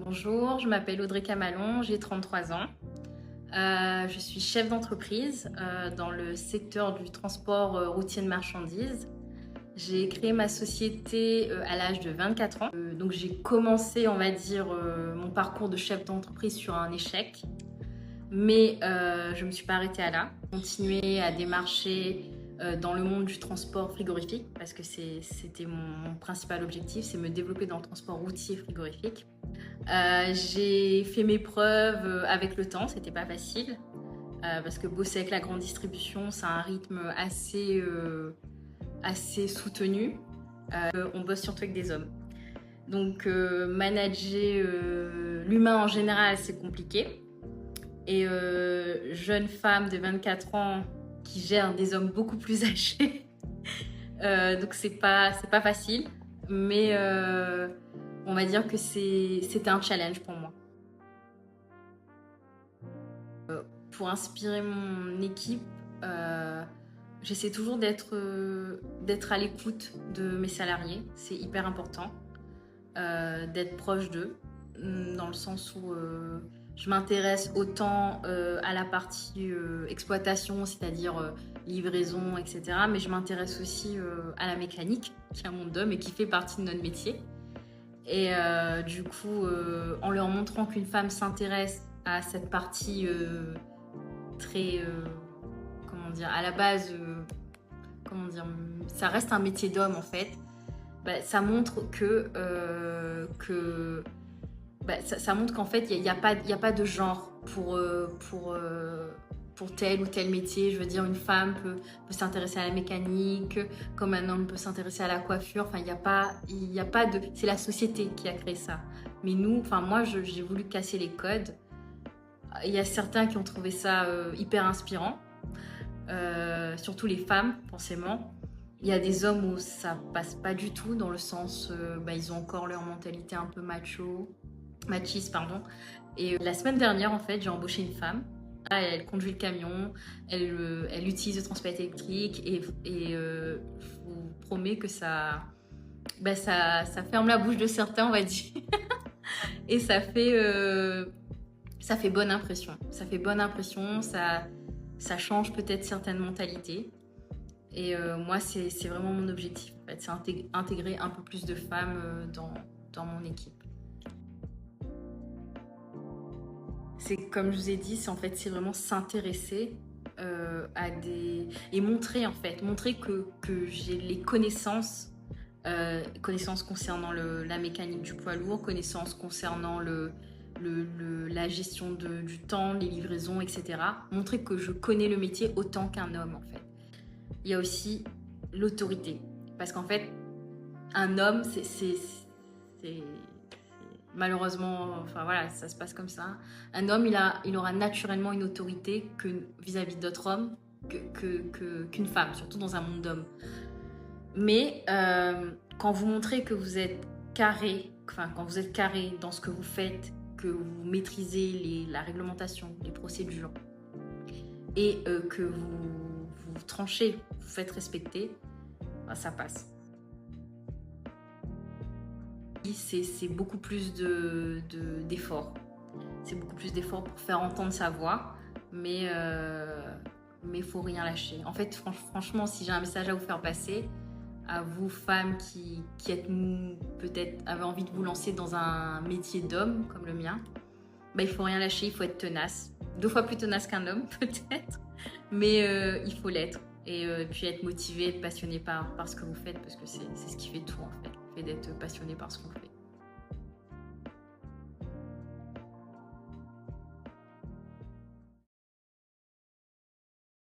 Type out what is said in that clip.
Bonjour, je m'appelle Audrey Camalon, j'ai 33 ans. Je suis chef d'entreprise dans le secteur du transport routier de marchandises. J'ai créé ma société à l'âge de 24 ans. Donc j'ai commencé, on va dire, mon parcours de chef d'entreprise sur un échec. Mais je ne me suis pas arrêtée à là. J'ai continué à démarcher dans le monde du transport frigorifique parce que c'était mon principal objectif, c'est me développer dans le transport routier frigorifique. J'ai fait mes preuves avec le temps, c'était pas facile parce que bosser avec la grande distribution, c'est un rythme assez soutenu. On bosse surtout avec des hommes. Donc manager l'humain en général, c'est compliqué. Et jeune femme de 24 ans qui gère des hommes beaucoup plus âgés. Donc c'est pas facile, mais on va dire que c'était un challenge pour moi. Pour inspirer mon équipe, j'essaie toujours d'être à l'écoute de mes salariés. C'est hyper important d'être proche d'eux, dans le sens où je m'intéresse autant à la partie exploitation, c'est-à-dire livraison, etc. Mais je m'intéresse aussi à la mécanique, qui est un monde d'hommes et qui fait partie de notre métier. Et du coup, en leur montrant qu'une femme s'intéresse à cette partie très, comment dire, à la base, comment dire, ça reste un métier d'homme en fait. Bah, ça montre ça montre qu'en fait, il n'y a pas de genre pour tel ou tel métier. Je veux dire, une femme peut s'intéresser à la mécanique, comme un homme peut s'intéresser à la coiffure. Enfin, il y a pas de... C'est la société qui a créé ça. Mais nous, enfin moi, j'ai voulu casser les codes. Il y a certains qui ont trouvé ça hyper inspirant, surtout les femmes, forcément. Il y a des hommes où ça passe pas du tout, dans le sens, ils ont encore leur mentalité un peu machiste, pardon. Et la semaine dernière, en fait, j'ai embauché une femme. Elle conduit le camion, elle utilise le transport électrique et je vous promets que ça ferme la bouche de certains, on va dire. Et ça fait bonne impression. Ça fait bonne impression, ça change peut-être certaines mentalités. Et moi, c'est vraiment mon objectif, en fait, c'est intégrer un peu plus de femmes dans mon équipe. C'est comme je vous ai dit, c'est vraiment s'intéresser et montrer que j'ai les connaissances concernant la mécanique du poids lourd, connaissances concernant la gestion du temps, les livraisons, etc. Montrer que je connais le métier autant qu'un homme en fait. Il y a aussi l'autorité, parce qu'en fait, un homme, c'est malheureusement, enfin voilà, ça se passe comme ça. Un homme, il aura naturellement une autorité vis-à-vis d'autres hommes qu'une femme, surtout dans un monde d'hommes. Mais quand vous montrez que vous êtes carré, quand vous êtes carré dans ce que vous faites, que vous maîtrisez la réglementation, les procédures, et que vous tranchez, vous faites respecter, ça passe. C'est beaucoup plus d'efforts. C'est beaucoup plus d'efforts pour faire entendre sa voix, mais il faut rien lâcher. En fait, franchement, si j'ai un message à vous faire passer, à vous femmes qui êtes peut-être avez envie de vous lancer dans un métier d'homme comme le mien, il faut rien lâcher, il faut être tenace. 2 fois plus tenace qu'un homme peut-être, mais il faut l'être. Et puis être motivé, être passionné par ce que vous faites, parce que c'est ce qui fait tout en fait, d'être passionné par ce qu'on fait.